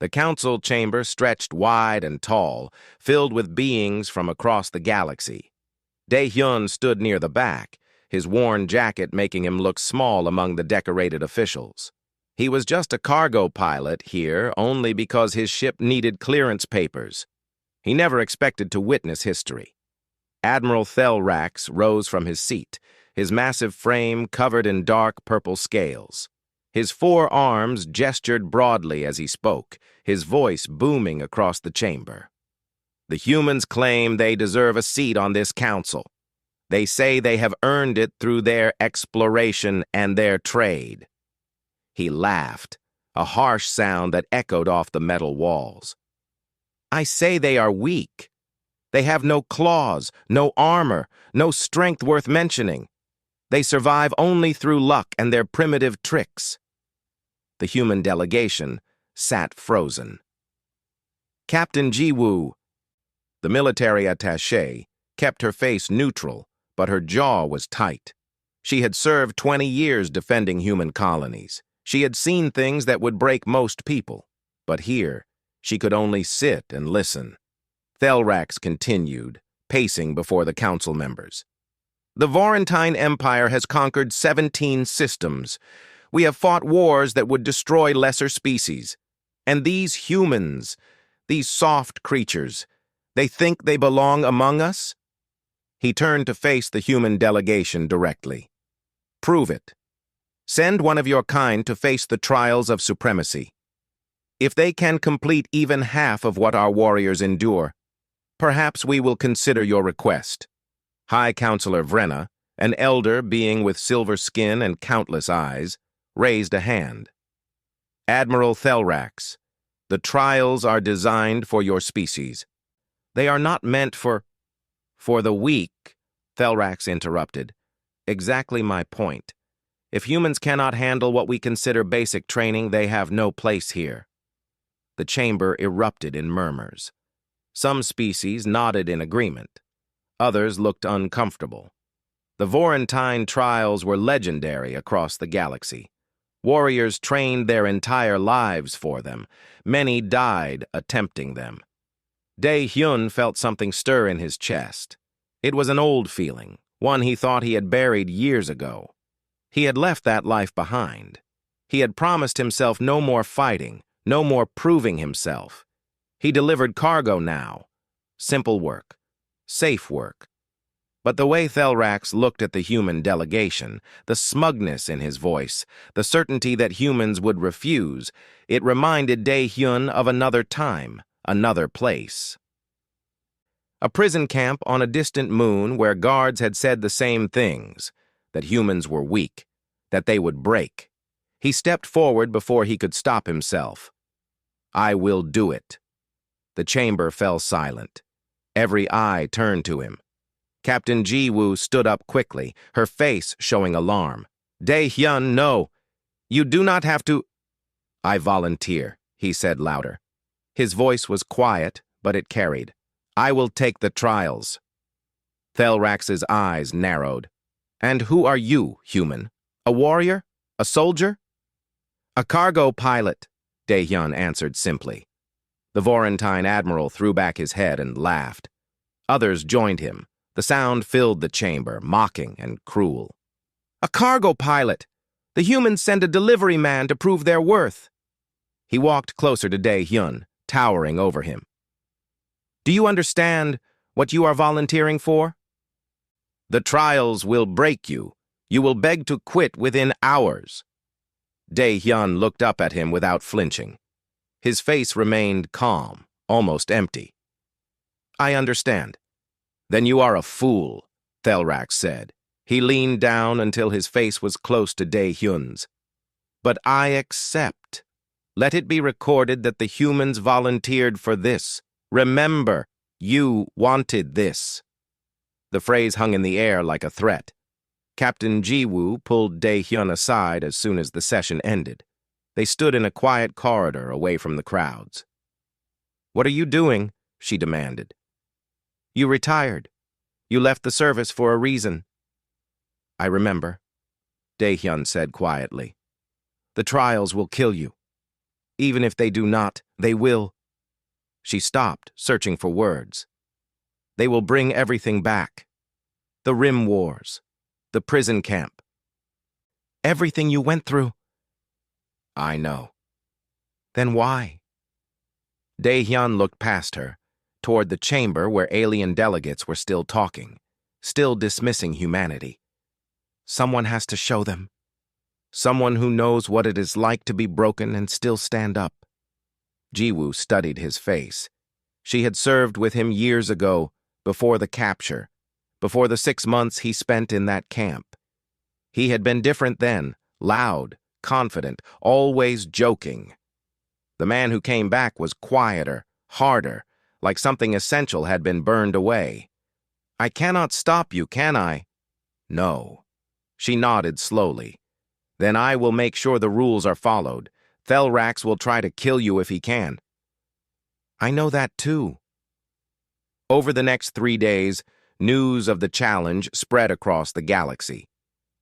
The council chamber stretched wide and tall, filled with beings from across the galaxy. Dae-hyun stood near the back, his worn jacket making him look small among the decorated officials. He was just a cargo pilot here only because his ship needed clearance papers. He never expected to witness history. Admiral Thelrax rose from his seat, his massive frame covered in dark purple scales. His 4 arms gestured broadly as he spoke, his voice booming across the chamber. The humans claim they deserve a seat on this council. They say they have earned it through their exploration and their trade. He laughed, a harsh sound that echoed off the metal walls. I say they are weak. They have no claws, no armor, no strength worth mentioning. They survive only through luck and their primitive tricks. The human delegation sat frozen. Captain Ji-woo, the military attaché, kept her face neutral, but her jaw was tight. She had served 20 years defending human colonies. She had seen things that would break most people, but here she could only sit and listen. Thelrax continued, pacing before the council members. The Varentine Empire has conquered 17 systems. We have fought wars that would destroy lesser species. And these humans, these soft creatures, they think they belong among us? He turned to face the human delegation directly. Prove it. Send one of your kind to face the trials of supremacy. If they can complete even half of what our warriors endure, perhaps we will consider your request. High Counselor Vrenna, an elder being with silver skin and countless eyes, raised a hand. Admiral Thelrax, the trials are designed for your species. They are not meant for the weak, Thelrax interrupted. Exactly my point. If humans cannot handle what we consider basic training, they have no place here. The chamber erupted in murmurs. Some species nodded in agreement. Others looked uncomfortable. The Varentine trials were legendary across the galaxy. Warriors trained their entire lives for them. Many died attempting them. Dae-hyun felt something stir in his chest. It was an old feeling, one he thought he had buried years ago. He had left that life behind. He had promised himself no more fighting, no more proving himself. He delivered cargo now. Simple work. Safe work. But the way Thelrax looked at the human delegation, the smugness in his voice, the certainty that humans would refuse, it reminded Dae-hyun of another time, another place. A prison camp on a distant moon where guards had said the same things, that humans were weak, that they would break. He stepped forward before he could stop himself. I will do it. The chamber fell silent. Every eye turned to him. Captain Ji-woo stood up quickly, her face showing alarm. Dae-hyun, no. You do not have to. I volunteer, he said louder. His voice was quiet, but it carried. I will take the trials. Thelrax's eyes narrowed. And who are you, human? A warrior? A soldier? A cargo pilot, Dae-hyun answered simply. The Varentine admiral threw back his head and laughed. Others joined him. The sound filled the chamber, mocking and cruel. A cargo pilot! The humans send a delivery man to prove their worth. He walked closer to Dae-hyun, towering over him. Do you understand what you are volunteering for? The trials will break you. You will beg to quit within hours. Dae-hyun looked up at him without flinching. His face remained calm, almost empty. I understand. Then you are a fool, Thelrax said. He leaned down until his face was close to Dae-hyun's. But I accept. Let it be recorded that the humans volunteered for this. Remember, you wanted this. The phrase hung in the air like a threat. Captain Ji-woo pulled Dae-hyun aside as soon as the session ended. They stood in a quiet corridor away from the crowds. What are you doing? She demanded. You retired. You left the service for a reason. I remember, Dae-hyun said quietly. The trials will kill you. Even if they do not, they will. She stopped, searching for words. They will bring everything back. The Rim Wars. The prison camp. Everything you went through. I know. Then why? Dae-hyun looked past her, toward the chamber where alien delegates were still talking, still dismissing humanity. Someone has to show them. Someone who knows what it is like to be broken and still stand up. Ji-woo studied his face. She had served with him years ago, before the capture, before the 6 months he spent in that camp. He had been different then, loud, confident, always joking. The man who came back was quieter, harder, like something essential had been burned away. I cannot stop you, can I? No. She nodded slowly. Then I will make sure the rules are followed. Thelrax will try to kill you if he can. I know that too. Over the next 3 days, news of the challenge spread across the galaxy.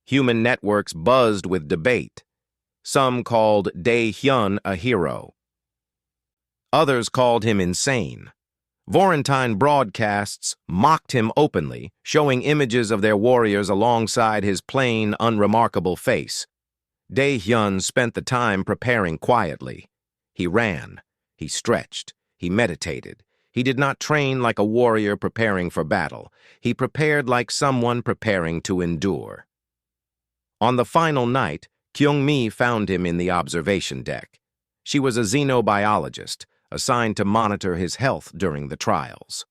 Human networks buzzed with debate. Some called Dae-hyun a hero. Others called him insane. Vorentine broadcasts mocked him openly, showing images of their warriors alongside his plain, unremarkable face. Dae-hyun spent the time preparing quietly. He ran, he stretched, he meditated. He did not train like a warrior preparing for battle. He prepared like someone preparing to endure. On the final night, Kyung-mi found him in the observation deck. She was a xenobiologist, assigned to monitor his health during the trials.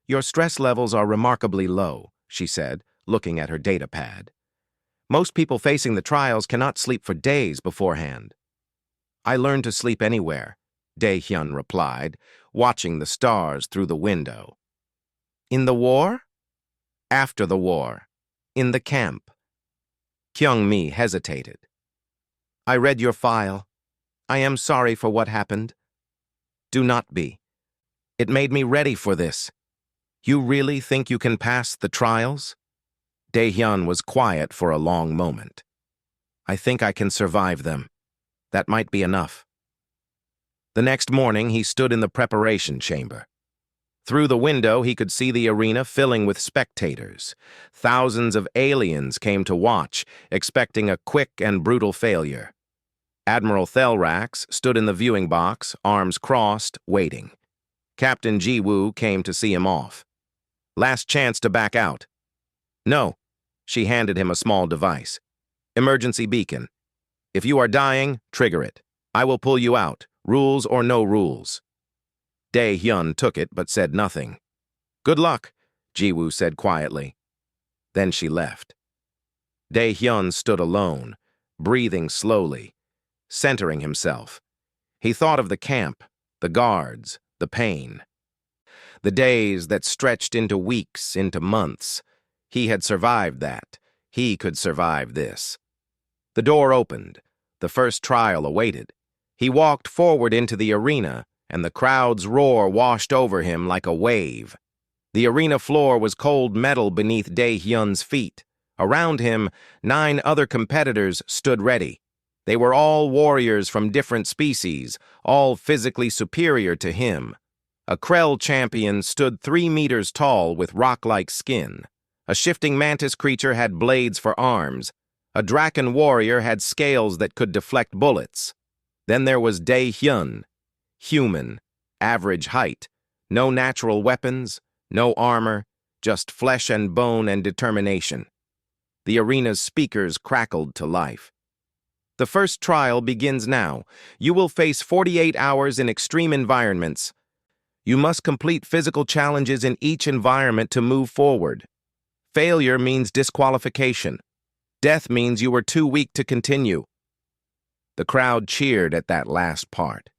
Your stress levels are remarkably low, she said, looking at her datapad. Most people facing the trials cannot sleep for days beforehand. I learned to sleep anywhere, Dae-hyun replied, watching the stars through the window. In the war? After the war. In the camp. Kyung-mi hesitated. I read your file. I am sorry for what happened. Do not be. It made me ready for this. You really think you can pass the trials? Dae-hyun was quiet for a long moment. I think I can survive them. That might be enough. The next morning, he stood in the preparation chamber. Through the window, he could see the arena filling with spectators. Thousands of aliens came to watch, expecting a quick and brutal failure. Admiral Thelrax stood in the viewing box, arms crossed, waiting. Captain Ji-woo came to see him off. Last chance to back out. No. She handed him a small device. Emergency beacon. If you are dying, trigger it. I will pull you out, rules or no rules. Dae-hyun took it but said nothing. Good luck, Ji-woo said quietly. Then she left. Dae-hyun stood alone, breathing slowly, centering himself. He thought of the camp, the guards, the pain. The days that stretched into weeks, into months. He had survived that. He could survive this. The door opened. The first trial awaited. He walked forward into the arena, and the crowd's roar washed over him like a wave. The arena floor was cold metal beneath Dae-hyun's feet. Around him, 9 other competitors stood ready. They were all warriors from different species, all physically superior to him. A Krell champion stood 3 meters tall with rock-like skin. A shifting mantis creature had blades for arms. A Draken warrior had scales that could deflect bullets. Then there was Dae-hyun. Human, average height, no natural weapons, no armor, just flesh and bone and determination. The arena's speakers crackled to life. The first trial begins now. You will face 48 hours in extreme environments. You must complete physical challenges in each environment to move forward. Failure means disqualification. Death means you were too weak to continue. The crowd cheered at that last part.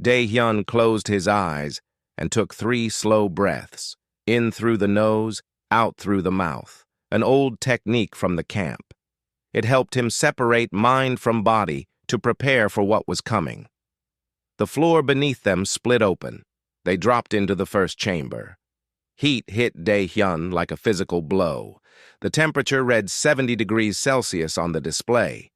Dae-hyun closed his eyes and took 3 slow breaths, in through the nose, out through the mouth, an old technique from the camp. It helped him separate mind from body to prepare for what was coming. The floor beneath them split open. They dropped into the first chamber. Heat hit Dae-hyun like a physical blow. The temperature read 70 degrees Celsius on the display.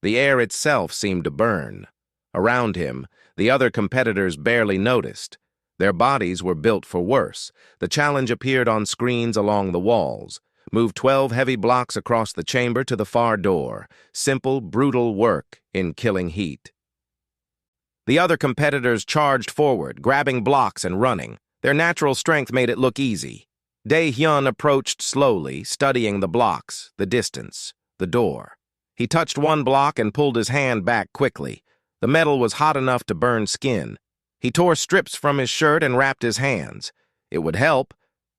The air itself seemed to burn. Around him, the other competitors barely noticed. Their bodies were built for worse. The challenge appeared on screens along the walls. Move 12 heavy blocks across the chamber to the far door. Simple, brutal work in killing heat. The other competitors charged forward, grabbing blocks and running. Their natural strength made it look easy. Dae-hyun approached slowly, studying the blocks, the distance, the door. He touched one block and pulled his hand back quickly. The metal was hot enough to burn skin. He tore strips from his shirt and wrapped his hands. It would help,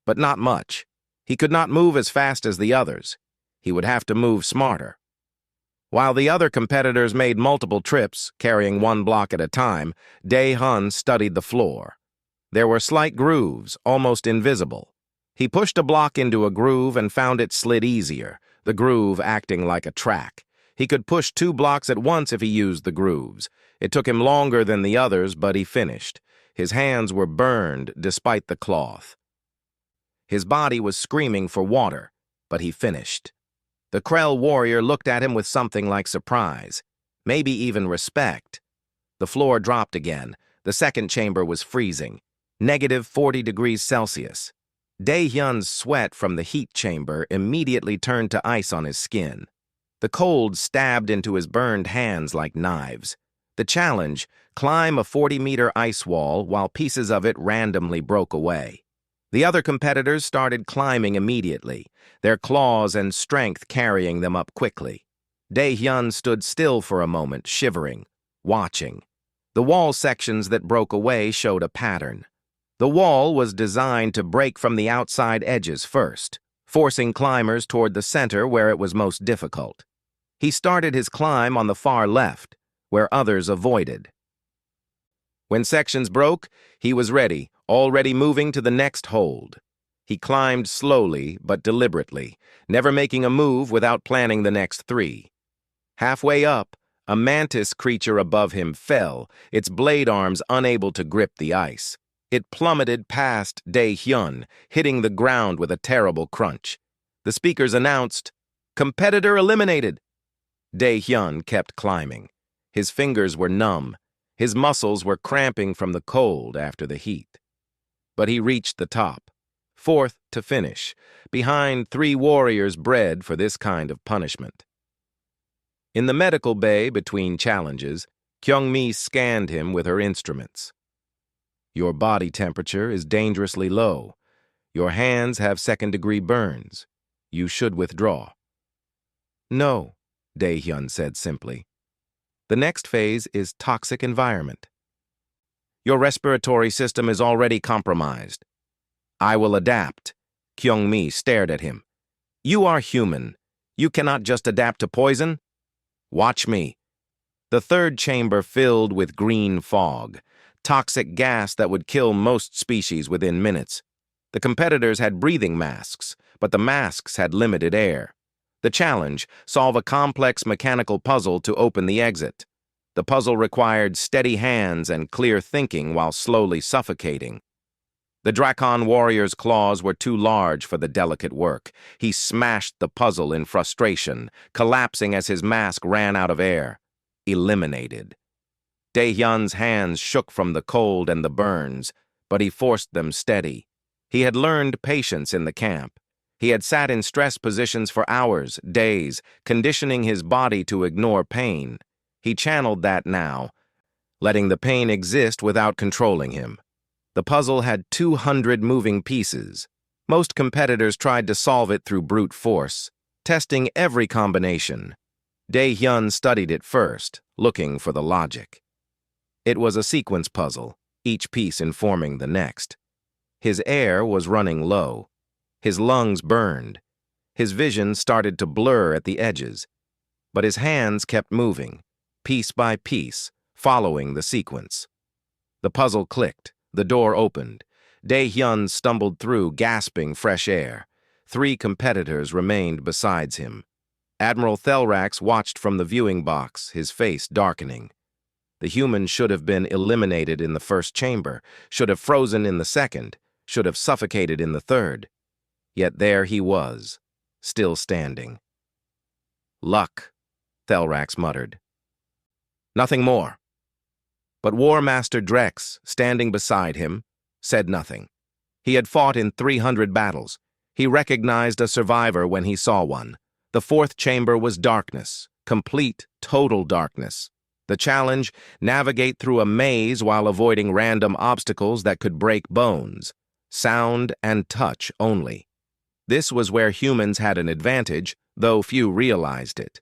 but not much. He could not move as fast as the others. He would have to move smarter. While the other competitors made multiple trips, carrying one block at a time, Dae-hyun studied the floor. There were slight grooves, almost invisible. He pushed a block into a groove and found it slid easier, the groove acting like a track. He could push 2 blocks at once if he used the grooves. It took him longer than the others, but he finished. His hands were burned despite the cloth. His body was screaming for water, but he finished. The Krell warrior looked at him with something like surprise, maybe even respect. The floor dropped again. The second chamber was freezing, negative 40 degrees Celsius. Dae-hyun's sweat from the heat chamber immediately turned to ice on his skin. The cold stabbed into his burned hands like knives. The challenge, climb a 40-meter ice wall while pieces of it randomly broke away. The other competitors started climbing immediately, their claws and strength carrying them up quickly. Dae-hyun stood still for a moment, shivering, watching. The wall sections that broke away showed a pattern. The wall was designed to break from the outside edges first, forcing climbers toward the center where it was most difficult. He started his climb on the far left, where others avoided. When sections broke, he was ready, already moving to the next hold. He climbed slowly but deliberately, never making a move without planning the next 3. Halfway up, a mantis creature above him fell, its blade arms unable to grip the ice. It plummeted past Dae-hyun, hitting the ground with a terrible crunch. The speakers announced, "Competitor eliminated." Dae-hyun kept climbing. His fingers were numb. His muscles were cramping from the cold after the heat. But he reached the top, 4th to finish, behind 3 warriors bred for this kind of punishment. In the medical bay between challenges, Kyung-mi scanned him with her instruments. "Your body temperature is dangerously low. Your hands have 2nd-degree burns. You should withdraw." "No," Dae-hyun said simply. "The next phase is toxic environment. Your respiratory system is already compromised." "I will adapt." Kyung-mi stared at him. "You are human. You cannot just adapt to poison. Watch me." The third chamber filled with green fog, toxic gas that would kill most species within minutes. The competitors had breathing masks, but the masks had limited air. The challenge, solve a complex mechanical puzzle to open the exit. The puzzle required steady hands and clear thinking while slowly suffocating. The Drakon warrior's claws were too large for the delicate work. He smashed the puzzle in frustration, collapsing as his mask ran out of air. Eliminated. Dae-hyun's hands shook from the cold and the burns, but he forced them steady. He had learned patience in the camp. He had sat in stress positions for hours, days, conditioning his body to ignore pain. He channeled that now, letting the pain exist without controlling him. The puzzle had 200 moving pieces. Most competitors tried to solve it through brute force, testing every combination. Dae-hyun studied it first, looking for the logic. It was a sequence puzzle, each piece informing the next. His air was running low. His lungs burned. His vision started to blur at the edges. But his hands kept moving, piece by piece, following the sequence. The puzzle clicked. The door opened. Dae-hyun stumbled through, gasping fresh air. 3 competitors remained besides him. Admiral Thelrax watched from the viewing box, his face darkening. The human should have been eliminated in the first chamber, should have frozen in the second, should have suffocated in the third. Yet there he was, still standing. "Luck," Thelrax muttered. "Nothing more." But War Master Drex, standing beside him, said nothing. He had fought in 300 battles. He recognized a survivor when he saw one. The fourth chamber was darkness, complete, total darkness. The challenge, navigate through a maze while avoiding random obstacles that could break bones. Sound and touch only. This was where humans had an advantage, though few realized it.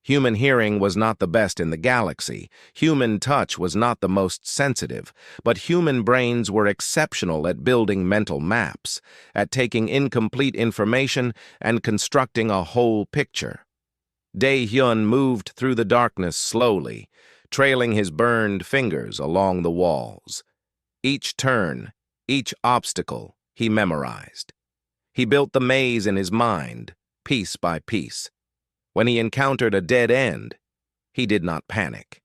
Human hearing was not the best in the galaxy. Human touch was not the most sensitive, but human brains were exceptional at building mental maps, at taking incomplete information and constructing a whole picture. Dae-hyun moved through the darkness slowly, trailing his burned fingers along the walls. Each turn, each obstacle, he memorized. He built the maze in his mind, piece by piece. When he encountered a dead end, he did not panic.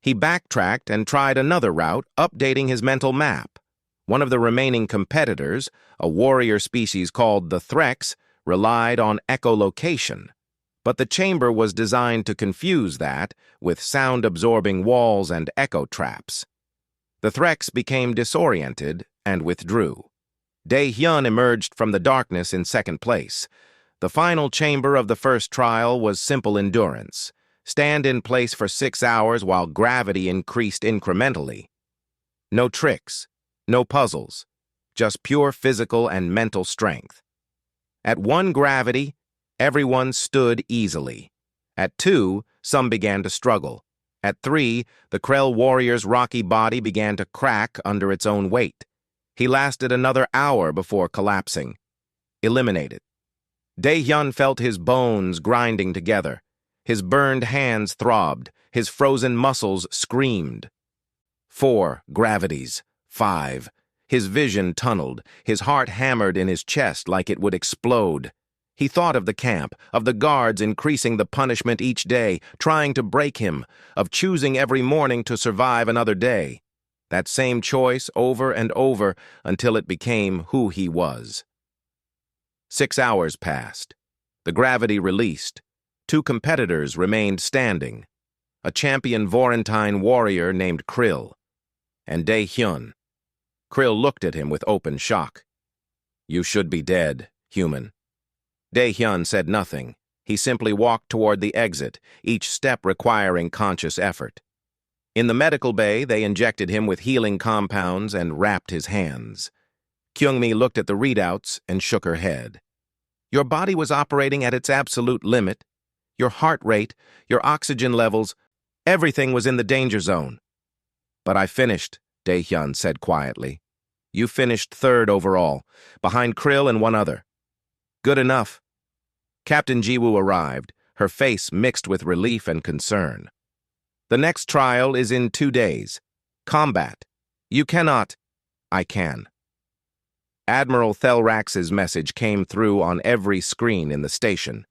He backtracked and tried another route, updating his mental map. One of the remaining competitors, a warrior species called the Threx, relied on echolocation. But the chamber was designed to confuse that with sound-absorbing walls and echo traps. The Threx became disoriented and withdrew. Dae-hyun emerged from the darkness in second place. The final chamber of the first trial was simple endurance. Stand in place for 6 hours while gravity increased incrementally. No tricks, no puzzles, just pure physical and mental strength. At 1 gravity, everyone stood easily. At 2, some began to struggle. At 3, the Krell warrior's rocky body began to crack under its own weight. He lasted another hour before collapsing. Eliminated. Dae-hyun felt his bones grinding together. His burned hands throbbed. His frozen muscles screamed. 4 gravities. 5. His vision tunneled. His heart hammered in his chest like it would explode. He thought of the camp, of the guards increasing the punishment each day, trying to break him, of choosing every morning to survive another day. That same choice over and over until it became who he was. 6 hours passed. The gravity released. 2 competitors remained standing. A champion Vorentine warrior named Krill, and Dae-hyun. Krill looked at him with open shock. "You should be dead, human." Dae-hyun said nothing. He simply walked toward the exit, each step requiring conscious effort. In the medical bay, they injected him with healing compounds and wrapped his hands. Kyungmi looked at the readouts and shook her head. "Your body was operating at its absolute limit. Your heart rate, your oxygen levels, everything was in the danger zone." "But I finished," Dae-hyun said quietly. "You finished 3rd overall, behind Krill and 1 other." "Good enough." Captain Jiwoo arrived, her face mixed with relief and concern. "The next trial is in 2 days. Combat. You cannot." "I can." Admiral Thelrax's message came through on every screen in the station.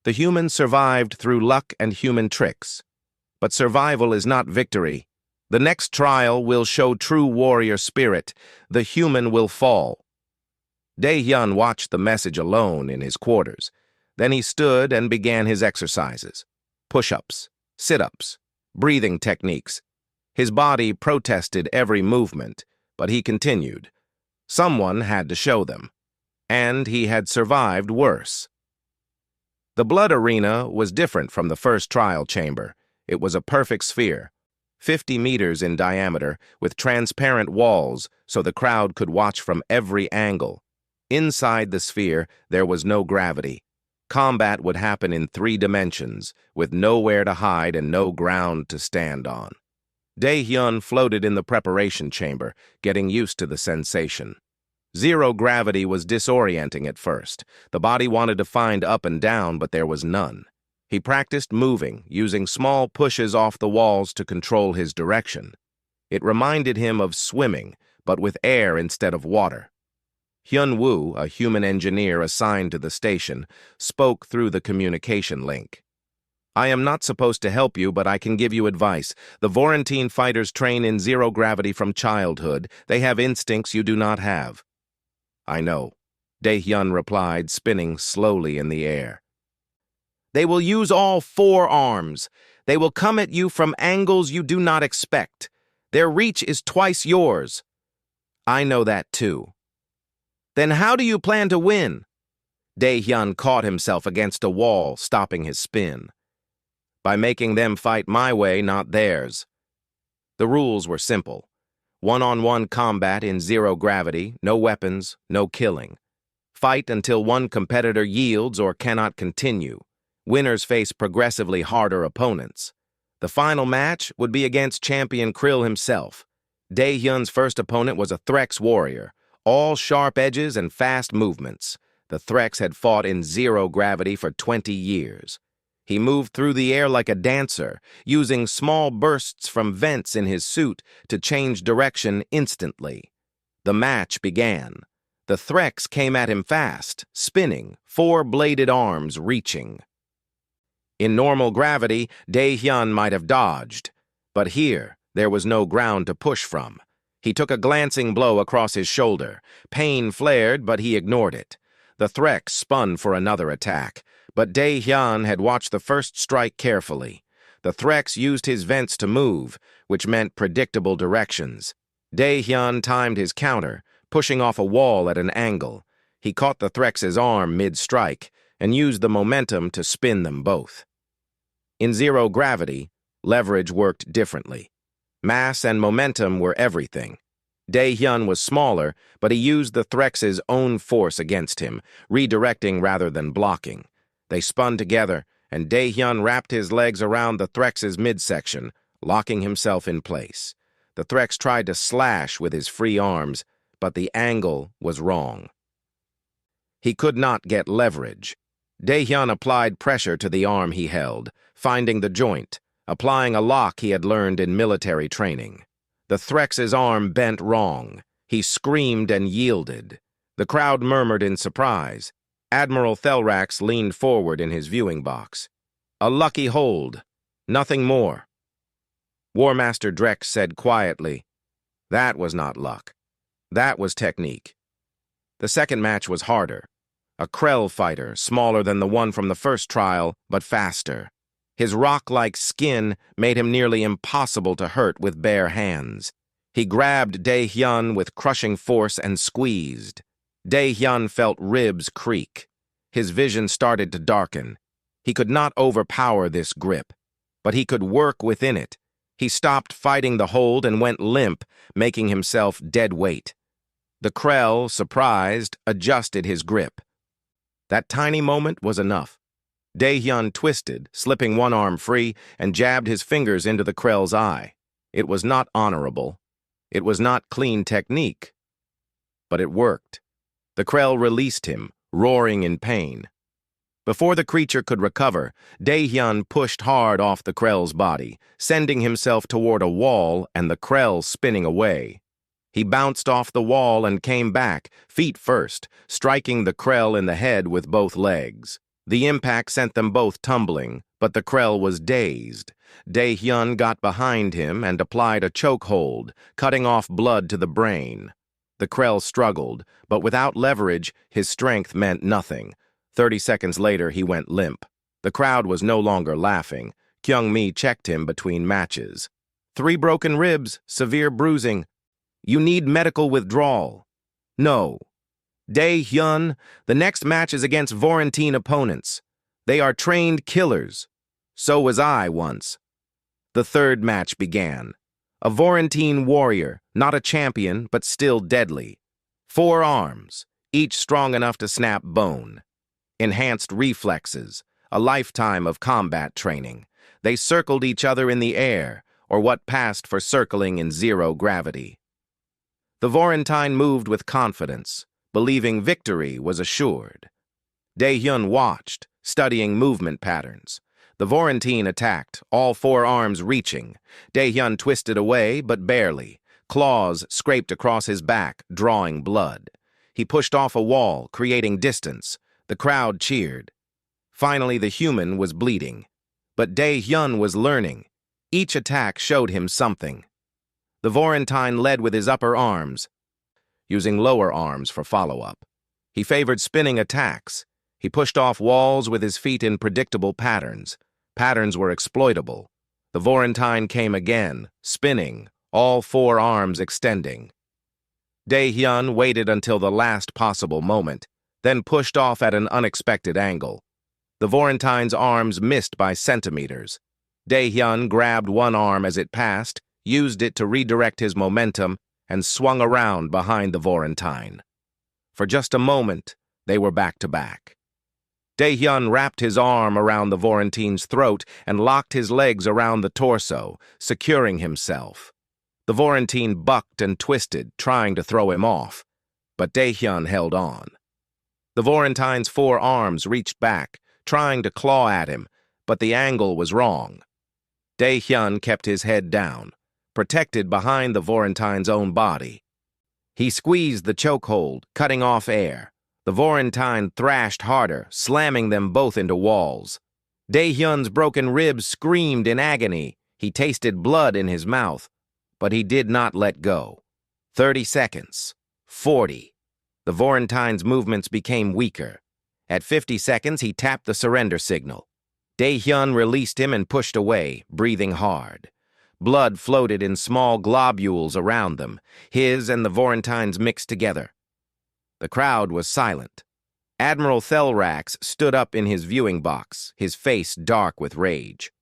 The humans survived through luck and human tricks. But survival is not victory. The next trial will show true warrior spirit. The human will fall. Dae-hyun watched the message alone in his quarters. Then he stood and began his exercises. Push-ups, sit-ups, breathing techniques. His body protested every movement, but he continued. Someone had to show them. And he had survived worse. The blood arena was different from the first trial chamber. It was a perfect sphere, 50 meters in diameter, with transparent walls so the crowd could watch from every angle. Inside the sphere, there was no gravity. Combat would happen in 3 dimensions, with nowhere to hide and no ground to stand on. Dae-hyun floated in the preparation chamber, getting used to the sensation. Zero gravity was disorienting at first. The body wanted to find up and down, but there was none. He practiced moving, using small pushes off the walls to control his direction. It reminded him of swimming, but with air instead of water. Hyun-woo, a human engineer assigned to the station, spoke through the communication link. "I am not supposed to help you, but I can give you advice. The Vorentine fighters train in zero gravity from childhood. They have instincts you do not have." "I know," Dae-hyun replied, spinning slowly in the air. "They will use all 4 arms. They will come at you from angles you do not expect. Their reach is twice yours. I know that too. Then how do you plan to win? Dae-hyun caught himself against a wall, stopping his spin. By making them fight my way, not theirs. The rules were simple. One-on-one combat in zero gravity, no weapons, no killing. Fight until one competitor yields or cannot continue. Winners face progressively harder opponents. The final match would be against champion Krill himself. Dae-hyun's first opponent was a Threx warrior, all sharp edges and fast movements. The Threx had fought in zero gravity for 20 years. He moved through the air like a dancer, using small bursts from vents in his suit to change direction instantly. The match began. The Threx came at him fast, spinning, four-bladed arms reaching. In normal gravity, Dae-hyun might have dodged, but here there was no ground to push from. He took a glancing blow across his shoulder. Pain flared, but he ignored it. The Threx spun for another attack, but Dae-hyun had watched the first strike carefully. The Threx used his vents to move, which meant predictable directions. Dae-hyun timed his counter, pushing off a wall at an angle. He caught the Threx's arm mid-strike and used the momentum to spin them both. In zero gravity, leverage worked differently. Mass and momentum were everything. Dae-hyun was smaller, but he used the Threx's own force against him, redirecting rather than blocking. They spun together, and Dae-hyun wrapped his legs around the Threx's midsection, locking himself in place. The Threx tried to slash with his free arms, but the angle was wrong. He could not get leverage. Dae-hyun applied pressure to the arm he held, finding the joint, applying a lock he had learned in military training. The Threx's arm bent wrong. He screamed and yielded. The crowd murmured in surprise. Admiral Thelrax leaned forward in his viewing box. A lucky hold. Nothing more. War Master Drex said quietly, "That was not luck. That was technique." The second match was harder. A Krell fighter, smaller than the one from the first trial, but faster. His rock-like skin made him nearly impossible to hurt with bare hands. He grabbed Dae-hyun with crushing force and squeezed. Dae-hyun felt ribs creak. His vision started to darken. He could not overpower this grip, but he could work within it. He stopped fighting the hold and went limp, making himself dead weight. The Krell, surprised, adjusted his grip. That tiny moment was enough. Dae-hyun twisted, slipping one arm free, and jabbed his fingers into the Krell's eye. It was not honorable. It was not clean technique. But it worked. The Krell released him, roaring in pain. Before the creature could recover, Dae-hyun pushed hard off the Krell's body, sending himself toward a wall and the Krell spinning away. He bounced off the wall and came back, feet first, striking the Krell in the head with both legs. The impact sent them both tumbling, but the Krell was dazed. Dae-hyun got behind him and applied a chokehold, cutting off blood to the brain. The Krell struggled, but without leverage, his strength meant nothing. 30 seconds later, he went limp. The crowd was no longer laughing. Kyung-mi checked him between matches. 3 broken ribs, severe bruising. You need medical withdrawal. No. Dae-hyun, the next match is against Vorentine opponents. They are trained killers. So was I once. The third match began. A Vorentine warrior, not a champion, but still deadly. 4 arms, each strong enough to snap bone. Enhanced reflexes, a lifetime of combat training. They circled each other in the air, or what passed for circling in zero gravity. The Vorentine moved with confidence, believing victory was assured. Dae-hyun watched, studying movement patterns. The Vorentine attacked, all 4 arms reaching. Dae-hyun twisted away, but barely. Claws scraped across his back, drawing blood. He pushed off a wall, creating distance. The crowd cheered. Finally, the human was bleeding. But Dae-hyun was learning. Each attack showed him something. The Vorentine led with his upper arms, using lower arms for follow-up. He favored spinning attacks. He pushed off walls with his feet in predictable patterns. Patterns were exploitable. The Vorentine came again, spinning, all four arms extending. Dae-hyun waited until the last possible moment, then pushed off at an unexpected angle. The Vorentine's arms missed by centimeters. Dae-hyun grabbed one arm as it passed, used it to redirect his momentum, and swung around behind the Vorentine. For just a moment, they were back to back. Dae-hyun wrapped his arm around the Vorentine's throat and locked his legs around the torso, securing himself. The Vorentine bucked and twisted, trying to throw him off, but Dae-hyun held on. The Vorentine's four arms reached back, trying to claw at him, but the angle was wrong. Dae-hyun kept his head down, protected behind the Vorentine's own body. He squeezed the chokehold, cutting off air. The Vorentine thrashed harder, slamming them both into walls. Dae-hyun's broken ribs screamed in agony. He tasted blood in his mouth, but he did not let go. 30 seconds. 40. The Vorentine's movements became weaker. At 50 seconds, he tapped the surrender signal. Dae-hyun released him and pushed away, breathing hard. Blood floated in small globules around them. His and the Vorentine's mixed together. The crowd was silent. Admiral Thelrax stood up in his viewing box, his face dark with rage.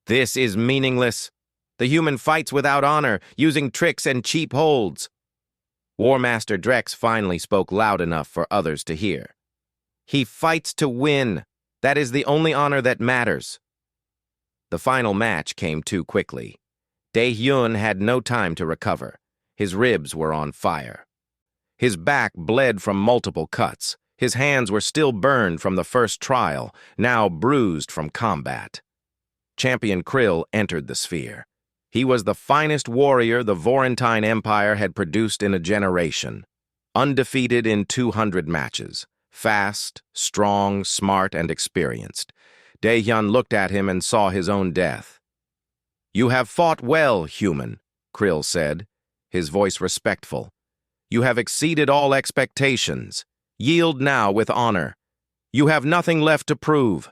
"This is meaningless. The human fights without honor, using tricks and cheap holds." War Master Drex finally spoke loud enough for others to hear. "He fights to win. That is the only honor that matters." The final match came too quickly. Dae-hyun had no time to recover. His ribs were on fire. His back bled from multiple cuts. His hands were still burned from the first trial, now bruised from combat. Champion Krill entered the sphere. He was the finest warrior the Vorentine Empire had produced in a generation. Undefeated in 200 matches. Fast, strong, smart, and experienced. Dae-hyun looked at him and saw his own death. "You have fought well, human," Krill said, his voice respectful. "You have exceeded all expectations. Yield now with honor. You have nothing left to prove."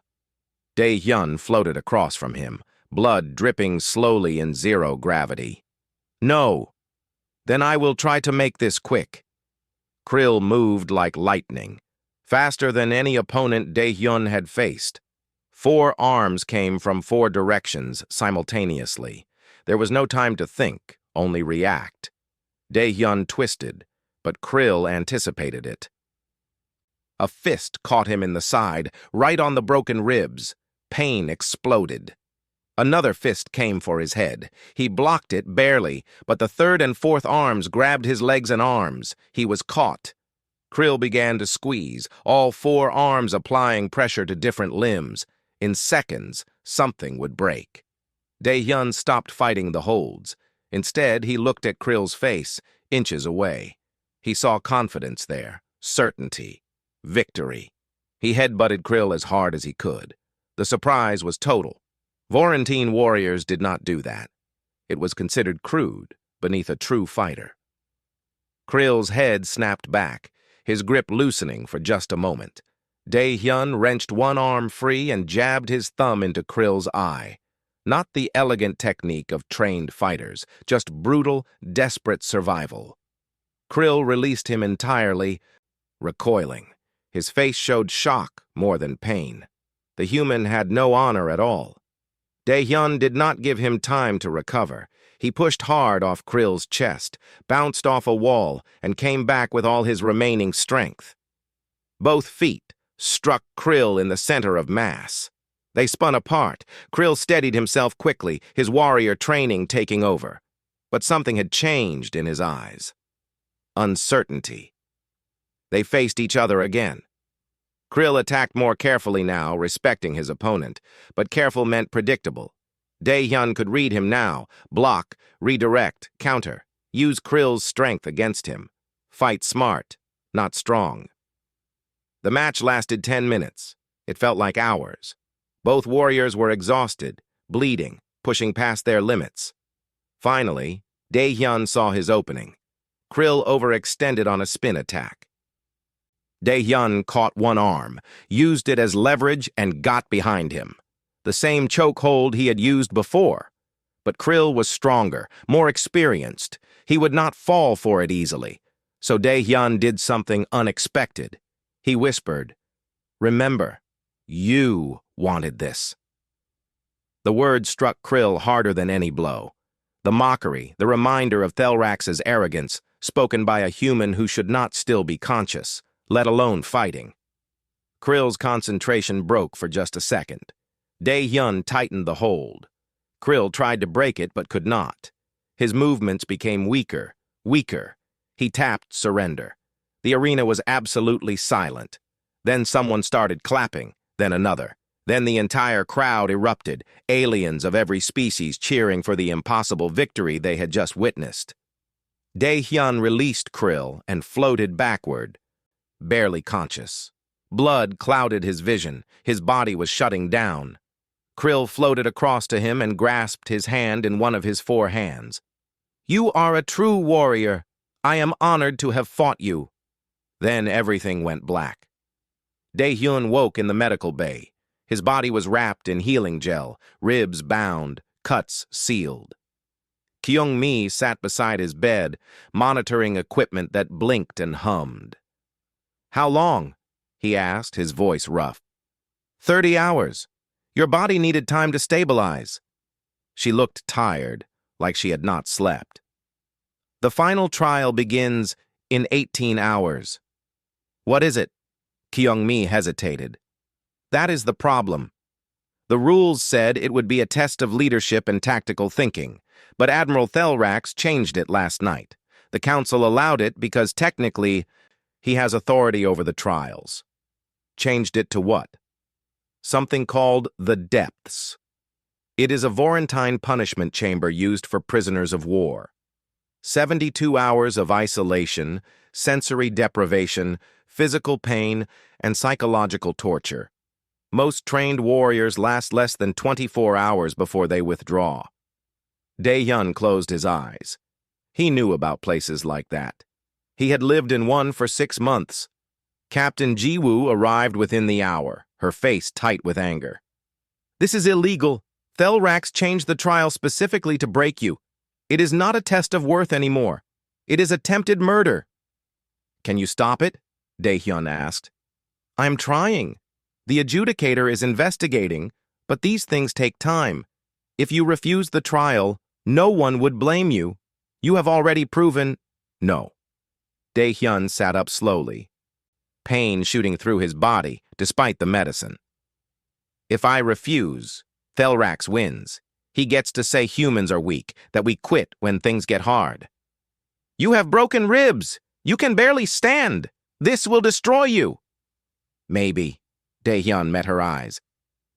Dae-hyun floated across from him, blood dripping slowly in zero gravity. "No. Then I will try to make this quick." Krill moved like lightning, faster than any opponent Dae-hyun had faced. 4 arms came from 4 directions simultaneously. There was no time to think, only react. Dae-hyun twisted, but Krill anticipated it. A fist caught him in the side, right on the broken ribs. Pain exploded. Another fist came for his head. He blocked it barely, but the third and fourth arms grabbed his legs and arms. He was caught. Krill began to squeeze, all 4 arms applying pressure to different limbs. In seconds, something would break. Dae-hyun stopped fighting the holds. Instead, he looked at Krill's face, inches away. He saw confidence there, certainty, victory. He headbutted Krill as hard as he could. The surprise was total. Vorentine warriors did not do that. It was considered crude beneath a true fighter. Krill's head snapped back, his grip loosening for just a moment. Dae-hyun wrenched one arm free and jabbed his thumb into Krill's eye. Not the elegant technique of trained fighters, just brutal, desperate survival. Krill released him entirely, recoiling. His face showed shock more than pain. The human had no honor at all. Dae-hyun did not give him time to recover. He pushed hard off Krill's chest, bounced off a wall, and came back with all his remaining strength. Both feet struck Krill in the center of mass. They spun apart. Krill steadied himself quickly, his warrior training taking over. But something had changed in his eyes. Uncertainty. They faced each other again. Krill attacked more carefully now, respecting his opponent, but careful meant predictable. Dae-hyun could read him now, block, redirect, counter, use Krill's strength against him. Fight smart, not strong. The match lasted 10 minutes. It felt like hours. Both warriors were exhausted, bleeding, pushing past their limits. Finally, Dae-hyun saw his opening. Krill overextended on a spin attack. Dae-hyun caught one arm, used it as leverage, and got behind him. The same chokehold he had used before. But Krill was stronger, more experienced. He would not fall for it easily. So Dae-hyun did something unexpected. He whispered, "Remember, you wanted this." The words struck Krill harder than any blow. The mockery, the reminder of Thelrax's arrogance, spoken by a human who should not still be conscious, let alone fighting. Krill's concentration broke for just a second. Dae-hyun tightened the hold. Krill tried to break it but could not. His movements became weaker. He tapped surrender. The arena was absolutely silent. Then someone started clapping, then another. Then the entire crowd erupted, aliens of every species cheering for the impossible victory they had just witnessed. Dae-hyun released Krill and floated backward, barely conscious. Blood clouded his vision. His body was shutting down. Krill floated across to him and grasped his hand in one of his 4 hands. "You are a true warrior. I am honored to have fought you." Then everything went black. Dae-hyun woke in the medical bay. His body was wrapped in healing gel, ribs bound, cuts sealed. Kyung-mi sat beside his bed, monitoring equipment that blinked and hummed. "How long?" he asked, his voice rough. 30 hours. Your body needed time to stabilize." She looked tired, like she had not slept. "The final trial begins in 18 hours. "What is it?" Kyung-mi hesitated. "That is the problem. The rules said it would be a test of leadership and tactical thinking, but Admiral Thelrax changed it last night. The Council allowed it because technically he has authority over the trials." "Changed it to what?" "Something called the Depths. It is a Vorentine punishment chamber used for prisoners of war. 72 hours of isolation, sensory deprivation, physical pain, and psychological torture. Most trained warriors last less than 24 hours before they withdraw." Dae-hyun closed his eyes. He knew about places like that. He had lived in one for 6 months. Captain Ji-woo arrived within the hour, her face tight with anger. "This is illegal. Thelrax changed the trial specifically to break you. It is not a test of worth anymore. It is attempted murder." "Can you stop it?" Dae-hyun asked. "I am trying. The adjudicator is investigating, but these things take time. If you refuse the trial, no one would blame you. You have already proven—" "No." Dae-hyun sat up slowly, pain shooting through his body despite the medicine. "If I refuse, Thelrax wins. He gets to say humans are weak, that we quit when things get hard." "You have broken ribs. You can barely stand. This will destroy you." "Maybe." Dae-hyun met her eyes.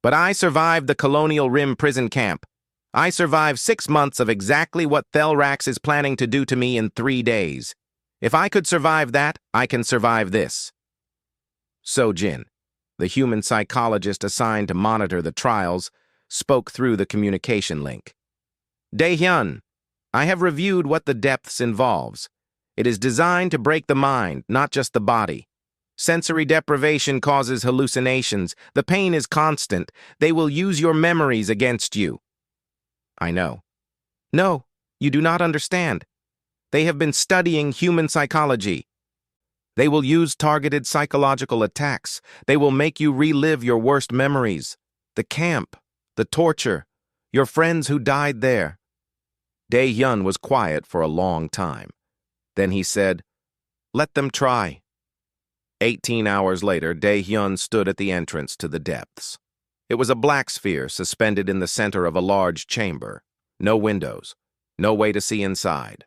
"But I survived the Colonial Rim prison camp. I survived 6 months of exactly what Thelrax is planning to do to me in 3 days. If I could survive that, I can survive this." So-jin, the human psychologist assigned to monitor the trials, spoke through the communication link. "Dae-hyun, I have reviewed what the Depths involves. It is designed to break the mind, not just the body. Sensory deprivation causes hallucinations. The pain is constant. They will use your memories against you." "I know." "No, you do not understand. They have been studying human psychology. They will use targeted psychological attacks. They will make you relive your worst memories. The camp, the torture, your friends who died there." Dae-hyun was quiet for a long time. Then he said, "Let them try." 18 hours later, Dae-hyun stood at the entrance to the Depths. It was a black sphere suspended in the center of a large chamber. No windows, no way to see inside.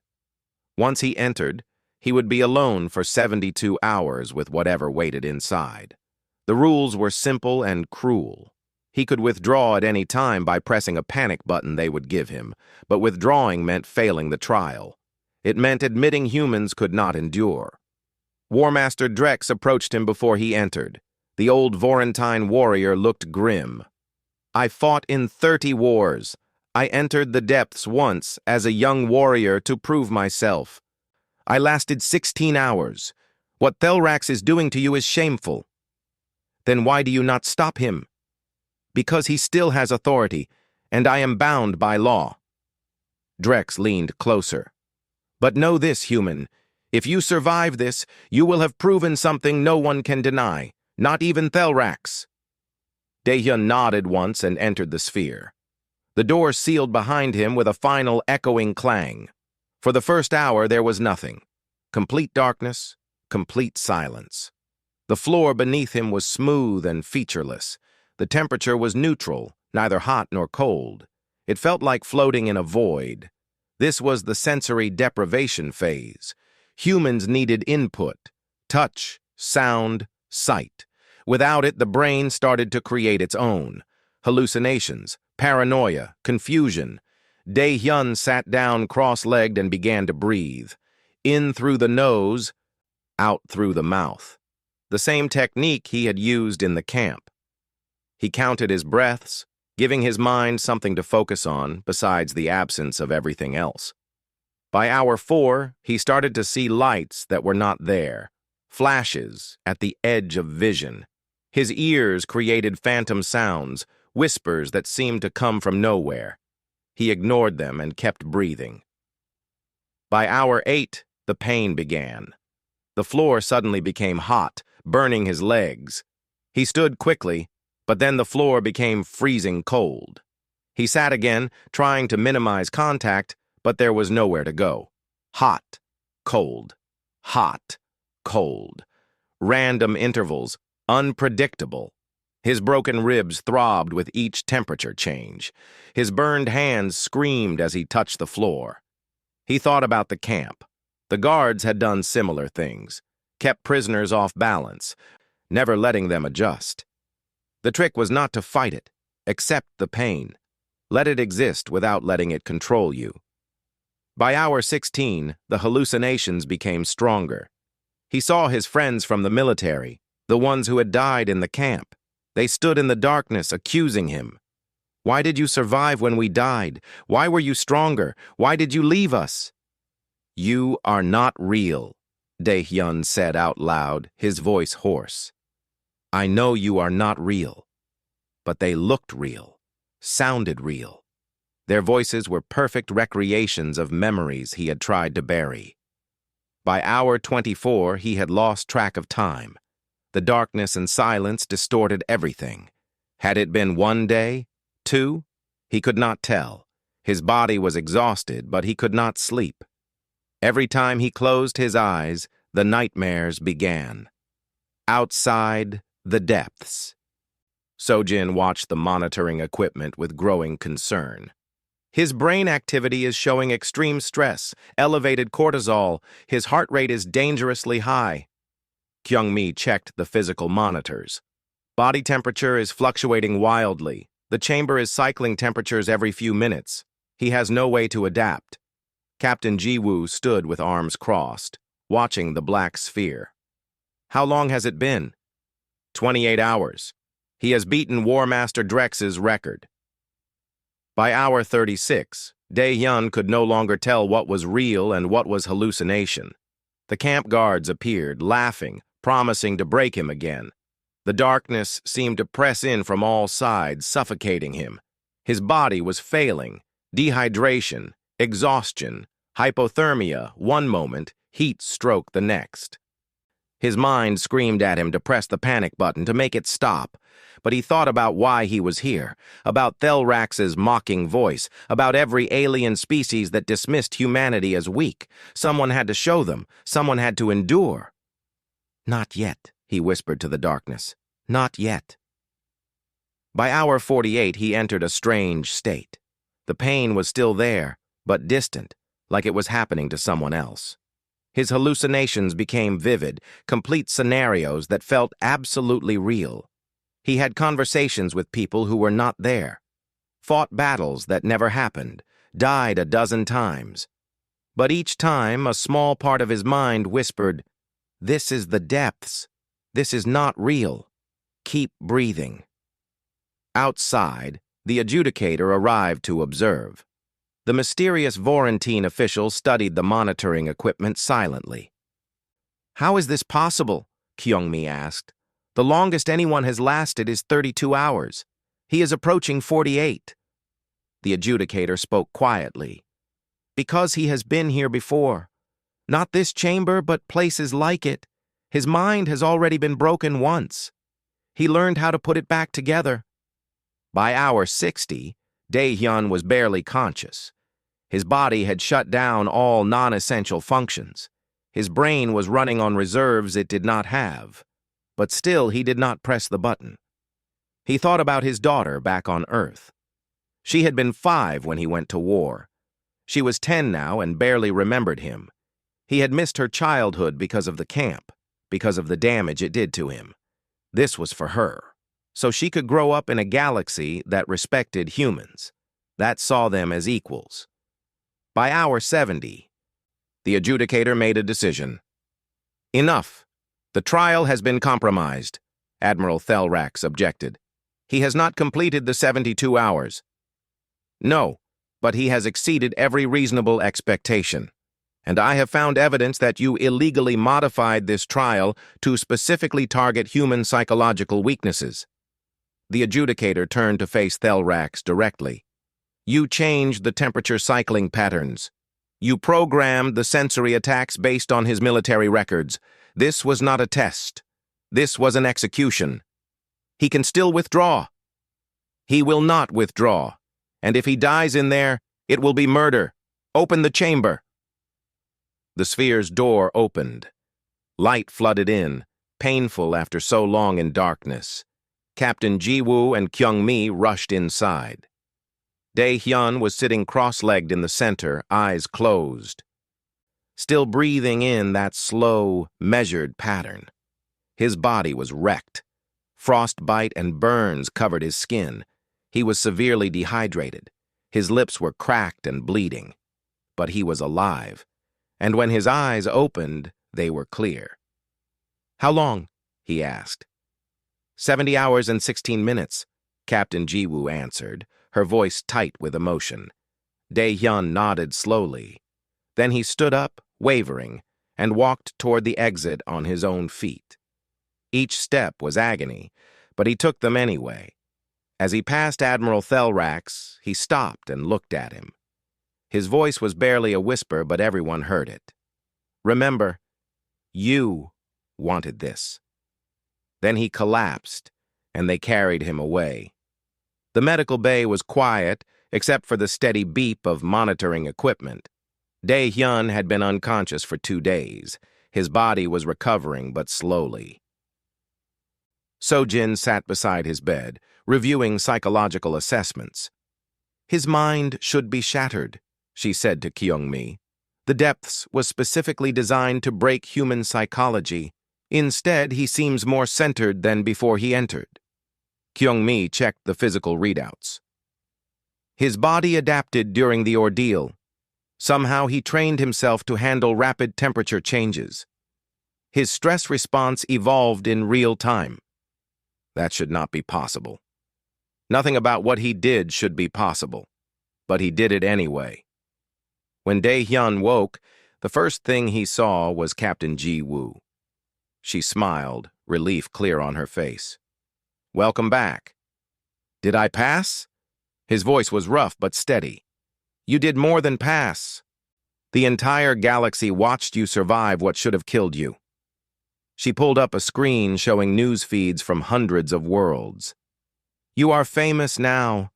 Once he entered, he would be alone for 72 hours with whatever waited inside. The rules were simple and cruel. He could withdraw at any time by pressing a panic button they would give him, but withdrawing meant failing the trial. It meant admitting humans could not endure. War Master Drex approached him before he entered. The old Vorentine warrior looked grim. "I fought in 30 wars. I entered the Depths once as a young warrior to prove myself. I lasted 16 hours. What Thelrax is doing to you is shameful." "Then why do you not stop him?" "Because he still has authority, and I am bound by law." Drex leaned closer. "But know this, human. If you survive this, you will have proven something no one can deny, not even Thelrax." Daehyun nodded once and entered the sphere. The door sealed behind him with a final echoing clang. For the first hour there was nothing. Complete darkness, complete silence. The floor beneath him was smooth and featureless. The temperature was neutral, neither hot nor cold. It felt like floating in a void. This was the sensory deprivation phase. Humans needed input: touch, sound, sight. Without it, the brain started to create its own. Hallucinations, paranoia, confusion. Daehyun sat down cross-legged and began to breathe. In through the nose, out through the mouth. The same technique he had used in the camp. He counted his breaths, giving his mind something to focus on besides the absence of everything else. By hour 4, he started to see lights that were not there, flashes at the edge of vision. His ears created phantom sounds, whispers that seemed to come from nowhere. He ignored them and kept breathing. By hour 8, the pain began. The floor suddenly became hot, burning his legs. He stood quickly, but then the floor became freezing cold. He sat again, trying to minimize contact, but there was nowhere to go. Hot, cold, hot, cold. Random intervals, unpredictable. His broken ribs throbbed with each temperature change. His burned hands screamed as he touched the floor. He thought about the camp. The guards had done similar things, kept prisoners off balance, never letting them adjust. The trick was not to fight it, accept the pain. Let it exist without letting it control you. By hour 16, the hallucinations became stronger. He saw his friends from the military, the ones who had died in the camp. They stood in the darkness, accusing him. "Why did you survive when we died? Why were you stronger? Why did you leave us?" "You are not real," Daehyun said out loud, his voice hoarse. "I know you are not real." But they looked real, sounded real. Their voices were perfect recreations of memories he had tried to bury. By hour 24, he had lost track of time. The darkness and silence distorted everything. Had it been 1 day, 2? He could not tell. His body was exhausted, but he could not sleep. Every time he closed his eyes, the nightmares began. Outside the depths. Sojin watched the monitoring equipment with growing concern. His brain activity is showing extreme stress, elevated cortisol. His heart rate is dangerously high. Kyung-mi checked the physical monitors. Body temperature is fluctuating wildly. The chamber is cycling temperatures every few minutes. He has no way to adapt. Captain Ji-woo stood with arms crossed, watching the black sphere. "How long has it been?" 28 hours. He has beaten War Master Drex's record. By hour 36, Daehyun could no longer tell what was real and what was hallucination. The camp guards appeared, laughing, promising to break him again. The darkness seemed to press in from all sides, suffocating him. His body was failing. Dehydration, exhaustion, hypothermia one moment, heat stroke the next. His mind screamed at him to press the panic button to make it stop, but he thought about why he was here, about Thelrax's mocking voice, about every alien species that dismissed humanity as weak. Someone had to show them, someone had to endure. "Not yet," he whispered to the darkness. "Not yet." By hour 48, he entered a strange state. The pain was still there, but distant, like it was happening to someone else. His hallucinations became vivid, complete scenarios that felt absolutely real. He had conversations with people who were not there, fought battles that never happened, died a dozen times. But each time, a small part of his mind whispered, "This is the depths. This is not real. Keep breathing." Outside, the adjudicator arrived to observe. The mysterious Vorentine official studied the monitoring equipment silently. "How is this possible?" Kyung-mi asked. "The longest anyone has lasted is 32 hours. He is approaching 48. The adjudicator spoke quietly. Because he has been here before. Not this chamber, but places like it. His mind has already been broken once. He learned how to put it back together. By hour 60, Dae-hyun was barely conscious. His body had shut down all non-essential functions. His brain was running on reserves it did not have. But still, he did not press the button. He thought about his daughter back on Earth. She had been 5 when he went to war. She was 10 now and barely remembered him. He had missed her childhood because of the camp, because of the damage it did to him. This was for her, so she could grow up in a galaxy that respected humans, that saw them as equals. By hour 70, the adjudicator made a decision. Enough. The trial has been compromised, Admiral Thelrax objected. He has not completed the 72 hours. No, but he has exceeded every reasonable expectation. And I have found evidence that you illegally modified this trial to specifically target human psychological weaknesses. The adjudicator turned to face Thelrax directly. You changed the temperature cycling patterns. You programmed the sensory attacks based on his military records. This was not a test. This was an execution. He can still withdraw. He will not withdraw. And if he dies in there, it will be murder. Open the chamber. The sphere's door opened. Light flooded in, painful after so long in darkness. Captain Ji-woo and Kyung-mi rushed inside. Dae-hyun was sitting cross-legged in the center, eyes closed, still breathing in that slow, measured pattern. His body was wrecked. Frostbite and burns covered his skin. He was severely dehydrated. His lips were cracked and bleeding. But he was alive, and when his eyes opened, they were clear. How long? He asked. 70 hours and 16 minutes, Captain Ji-woo answered, her voice tight with emotion. Dae-hyun nodded slowly. Then he stood up, wavering, and walked toward the exit on his own feet. Each step was agony, but he took them anyway. As he passed Admiral Thelrax, he stopped and looked at him. His voice was barely a whisper, but everyone heard it. Remember, you wanted this. Then he collapsed, and they carried him away. The medical bay was quiet, except for the steady beep of monitoring equipment. Dae-hyun had been unconscious for 2 days. His body was recovering, but slowly. Sojin sat beside his bed, reviewing psychological assessments. His mind should be shattered, she said to Kyung-mi. The depths was specifically designed to break human psychology. Instead, he seems more centered than before he entered. Kyung-mi checked the physical readouts. His body adapted during the ordeal. Somehow he trained himself to handle rapid temperature changes. His stress response evolved in real time. That should not be possible. Nothing about what he did should be possible, but he did it anyway. When Dae-hyun woke, the first thing he saw was Captain Ji-woo. She smiled, relief clear on her face. Welcome back. Did I pass? His voice was rough but steady. You did more than pass. The entire galaxy watched you survive what should have killed you. She pulled up a screen showing news feeds from hundreds of worlds. You are famous now,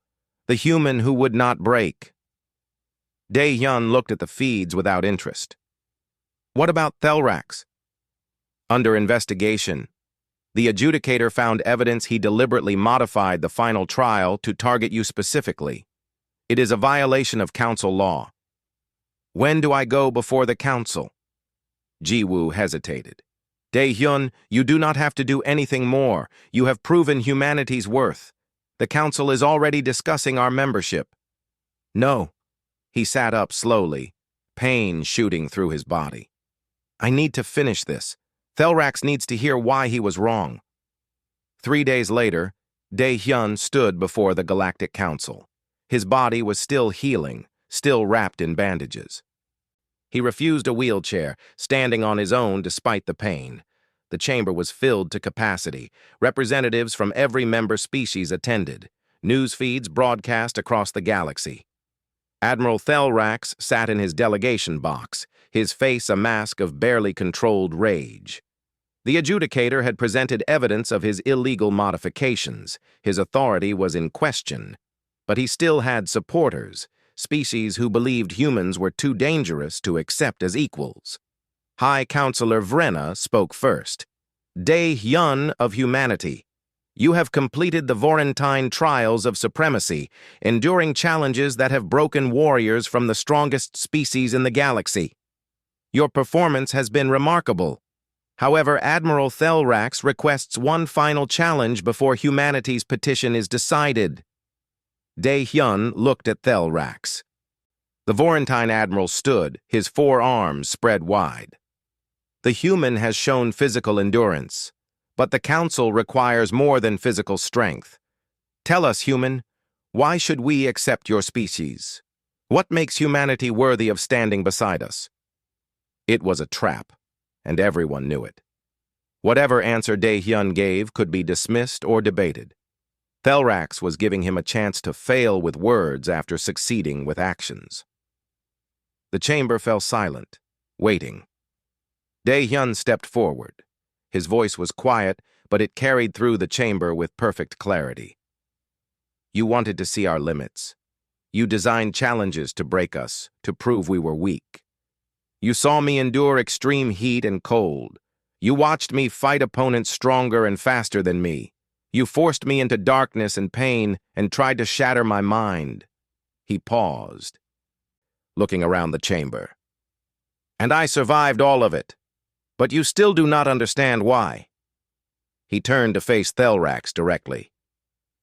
the human who would not break. Dae-hyun looked at the feeds without interest. What about Thelrax? Under investigation, the adjudicator found evidence he deliberately modified the final trial to target you specifically. It is a violation of council law. When do I go before the council? Ji-woo hesitated. Dae-hyun, you do not have to do anything more. You have proven humanity's worth. The council is already discussing our membership. No. He sat up slowly, pain shooting through his body. I need to finish this. Thelrax needs to hear why he was wrong. 3 days later, Dae-hyun stood before the Galactic Council. His body was still healing, still wrapped in bandages. He refused a wheelchair, standing on his own despite the pain. The chamber was filled to capacity. Representatives from every member species attended. News feeds broadcast across the galaxy. Admiral Thelrax sat in his delegation box, his face a mask of barely controlled rage. The adjudicator had presented evidence of his illegal modifications. His authority was in question. But he still had supporters, species who believed humans were too dangerous to accept as equals. High Counselor Vrenna spoke first. Dae Hyun of humanity, you have completed the Vorentine trials of supremacy, enduring challenges that have broken warriors from the strongest species in the galaxy. Your performance has been remarkable. However, Admiral Thelrax requests one final challenge before humanity's petition is decided. Dae Hyun looked at Thelrax. The Vorentine Admiral stood, his 4 arms spread wide. The human has shown physical endurance, but the Council requires more than physical strength. Tell us, human, why should we accept your species? What makes humanity worthy of standing beside us? It was a trap, and everyone knew it. Whatever answer Dae Hyun gave could be dismissed or debated. Thelrax was giving him a chance to fail with words after succeeding with actions. The chamber fell silent, waiting. Dae Hyun stepped forward. His voice was quiet, but it carried through the chamber with perfect clarity. You wanted to see our limits. You designed challenges to break us, to prove we were weak. You saw me endure extreme heat and cold. You watched me fight opponents stronger and faster than me. You forced me into darkness and pain and tried to shatter my mind. He paused, looking around the chamber. And I survived all of it. But you still do not understand why. He turned to face Thelrax directly.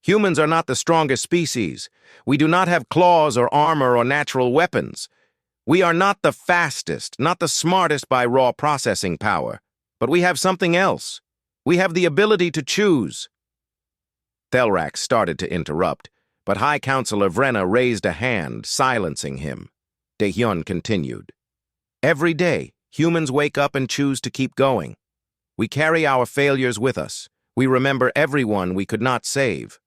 Humans are not the strongest species. We do not have claws or armor or natural weapons. We are not the fastest, not the smartest by raw processing power. But we have something else. We have the ability to choose. Thelrax started to interrupt, but High Counselor Vrenna raised a hand, silencing him. Dae Hyun continued. Every day, humans wake up and choose to keep going. We carry our failures with us. We remember everyone we could not save.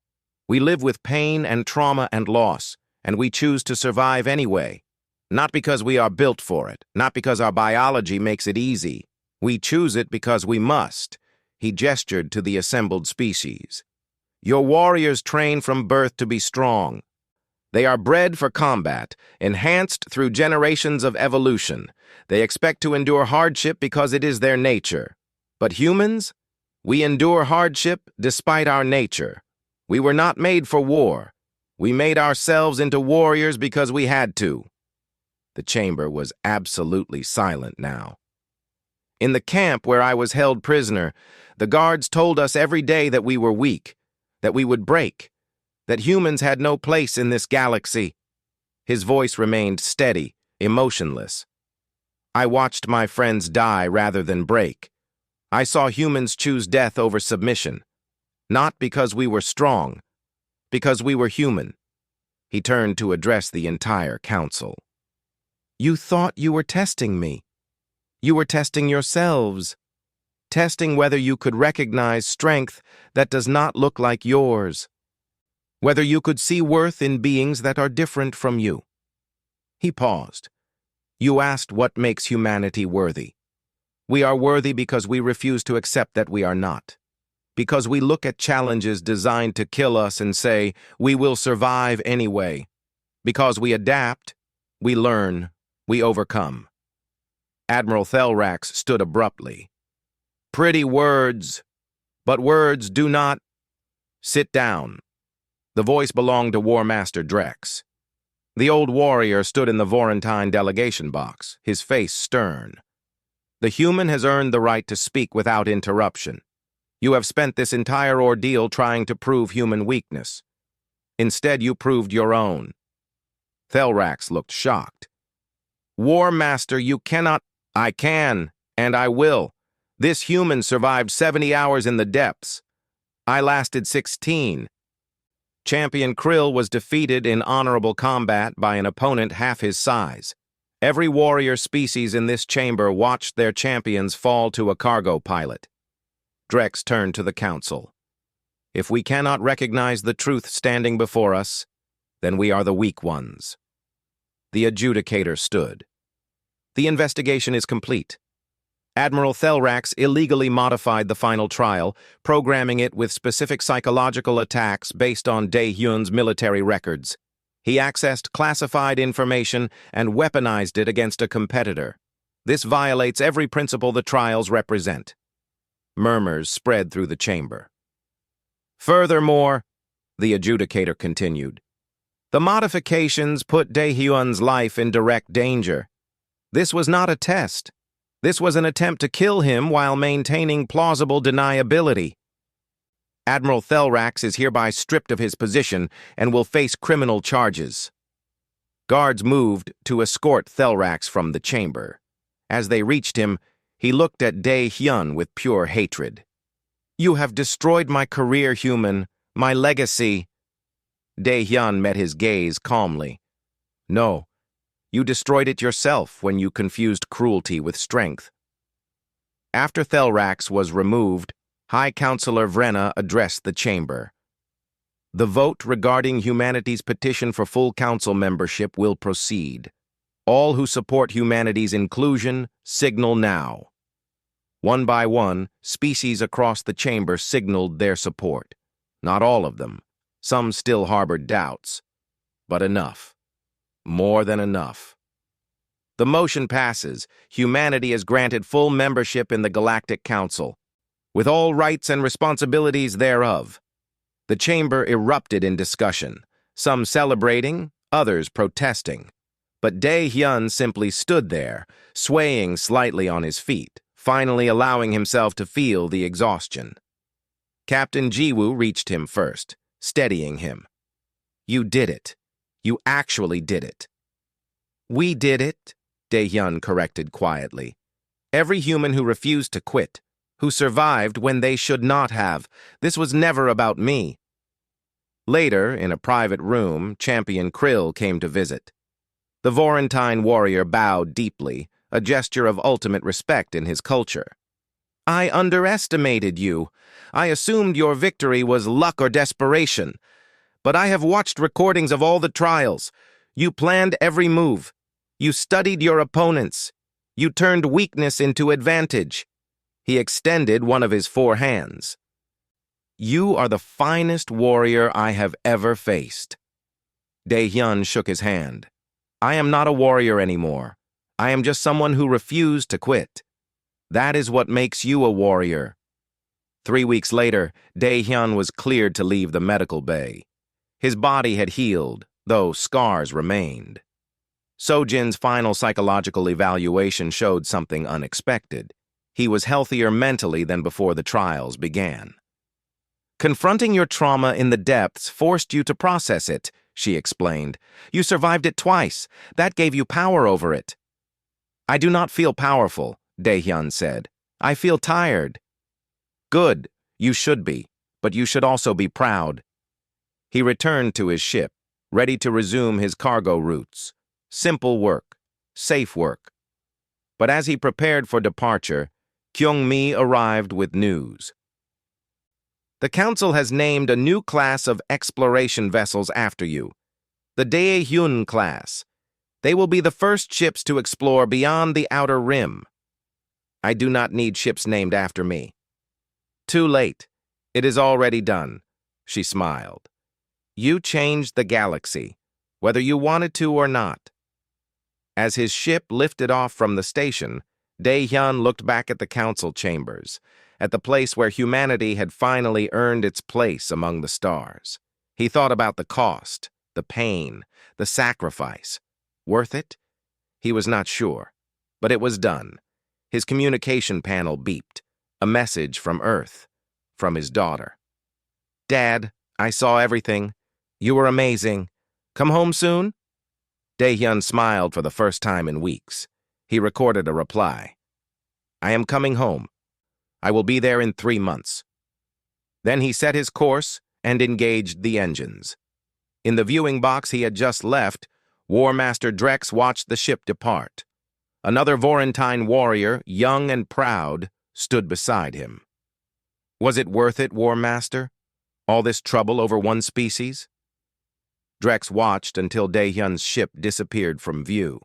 We live with pain and trauma and loss, and we choose to survive anyway. Not because we are built for it, not because our biology makes it easy. We choose it because we must. He gestured to the assembled species. Your warriors train from birth to be strong. They are bred for combat, enhanced through generations of evolution. They expect to endure hardship because it is their nature. But humans? We endure hardship despite our nature. We were not made for war. We made ourselves into warriors because we had to. The chamber was absolutely silent now. In the camp where I was held prisoner, the guards told us every day that we were weak, that we would break, that humans had no place in this galaxy. His voice remained steady, emotionless. I watched my friends die rather than break. I saw humans choose death over submission, not because we were strong, because we were human. He turned to address the entire council. You thought you were testing me. You were testing yourselves, testing whether you could recognize strength that does not look like yours, whether you could see worth in beings that are different from you. He paused. You asked what makes humanity worthy. We are worthy because we refuse to accept that we are not. Because we look at challenges designed to kill us and say, we will survive anyway. Because we adapt, we learn, we overcome. Admiral Thelrax stood abruptly. Pretty words, but words do not... Sit down. The voice belonged to War Master Drex. The old warrior stood in the Vorentine delegation box, his face stern. The human has earned the right to speak without interruption. You have spent this entire ordeal trying to prove human weakness. Instead, you proved your own. Thelrax looked shocked. War Master, you cannot... I can, and I will. This human survived 70 hours in the depths. I lasted 16. Champion Krill was defeated in honorable combat by an opponent half his size. Every warrior species in this chamber watched their champions fall to a cargo pilot. Drex turned to the council. If we cannot recognize the truth standing before us, then we are the weak ones. The adjudicator stood. The investigation is complete. Admiral Thelrax illegally modified the final trial, programming it with specific psychological attacks based on Dae-hyun's military records. He accessed classified information and weaponized it against a competitor. This violates every principle the trials represent. Murmurs spread through the chamber. Furthermore, the adjudicator continued, the modifications put Dae-hyun's life in direct danger. This was not a test. This was an attempt to kill him while maintaining plausible deniability. Admiral Thelrax is hereby stripped of his position and will face criminal charges. Guards moved to escort Thelrax from the chamber. As they reached him, he looked at Dae-hyun with pure hatred. You have destroyed my career, human, my legacy. Dae-hyun met his gaze calmly. No, you destroyed it yourself when you confused cruelty with strength. After Thelrax was removed, High Counselor Vrenna addressed the chamber. The vote regarding humanity's petition for full council membership will proceed. All who support humanity's inclusion, signal now. One by one, species across the chamber signaled their support. Not all of them. Some still harbored doubts. But enough. More than enough. The motion passes. Humanity is granted full membership in the Galactic Council, with all rights and responsibilities thereof. The chamber erupted in discussion, some celebrating, others protesting. But Dae-hyun simply stood there, swaying slightly on his feet, finally allowing himself to feel the exhaustion. Captain Jiwoo reached him first, steadying him. You did it. You actually did it. We did it, Dae-hyun corrected quietly. Every human who refused to quit, who survived when they should not have. This was never about me. Later, in a private room, Champion Krill came to visit. The Vorentine warrior bowed deeply, a gesture of ultimate respect in his culture. I underestimated you. I assumed your victory was luck or desperation. But I have watched recordings of all the trials. You planned every move. You studied your opponents. You turned weakness into advantage. He extended one of his 4 hands. You are the finest warrior I have ever faced. Dae-hyun shook his hand. I am not a warrior anymore. I am just someone who refused to quit. That is what makes you a warrior. 3 weeks later, Dae-hyun was cleared to leave the medical bay. His body had healed, though scars remained. Sojin's final psychological evaluation showed something unexpected. He was healthier mentally than before the trials began. Confronting your trauma in the depths forced you to process it, she explained. You survived it twice. That gave you power over it. I do not feel powerful, Dae-hyun said. I feel tired. Good, you should be, but you should also be proud. He returned to his ship, ready to resume his cargo routes. Simple work, safe work. But as he prepared for departure, Kyung-mi arrived with news. The Council has named a new class of exploration vessels after you, the Dae-hyun class. They will be the first ships to explore beyond the outer rim. I do not need ships named after me. Too late. It is already done, she smiled. You changed the galaxy, whether you wanted to or not. As his ship lifted off from the station, Dae-hyun looked back at the council chambers, at the place where humanity had finally earned its place among the stars. He thought about the cost, the pain, the sacrifice. Worth it? He was not sure, but it was done. His communication panel beeped, a message from Earth, from his daughter. Dad, I saw everything. You were amazing. Come home soon? Dae-hyun smiled for the first time in weeks. He recorded a reply. I am coming home. I will be there in 3 months. Then he set his course and engaged the engines. In the viewing box he had just left, War Master Drex watched the ship depart. Another Vorentine warrior, young and proud, stood beside him. Was it worth it, War Master? All this trouble over one species? Drex watched until Daehyun's ship disappeared from view.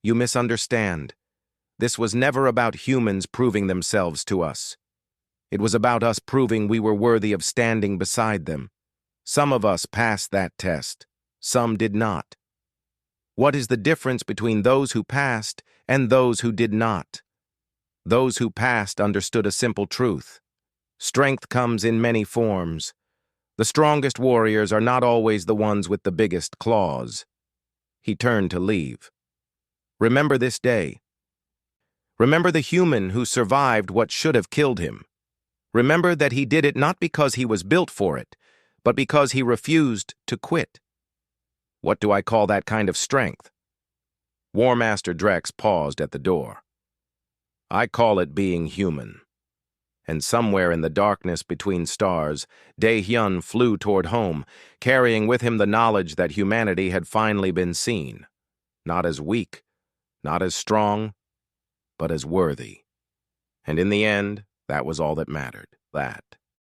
You misunderstand. This was never about humans proving themselves to us. It was about us proving we were worthy of standing beside them. Some of us passed that test. Some did not. What is the difference between those who passed and those who did not? Those who passed understood a simple truth. Strength comes in many forms. The strongest warriors are not always the ones with the biggest claws. He turned to leave. Remember this day. Remember the human who survived what should have killed him. Remember that he did it not because he was built for it, but because he refused to quit. What do I call that kind of strength? War Master Drex paused at the door. I call it being human. And somewhere in the darkness between stars, Daehyun flew toward home, carrying with him the knowledge that humanity had finally been seen. Not as weak, not as strong, but as worthy. And in the end, that was all that mattered. That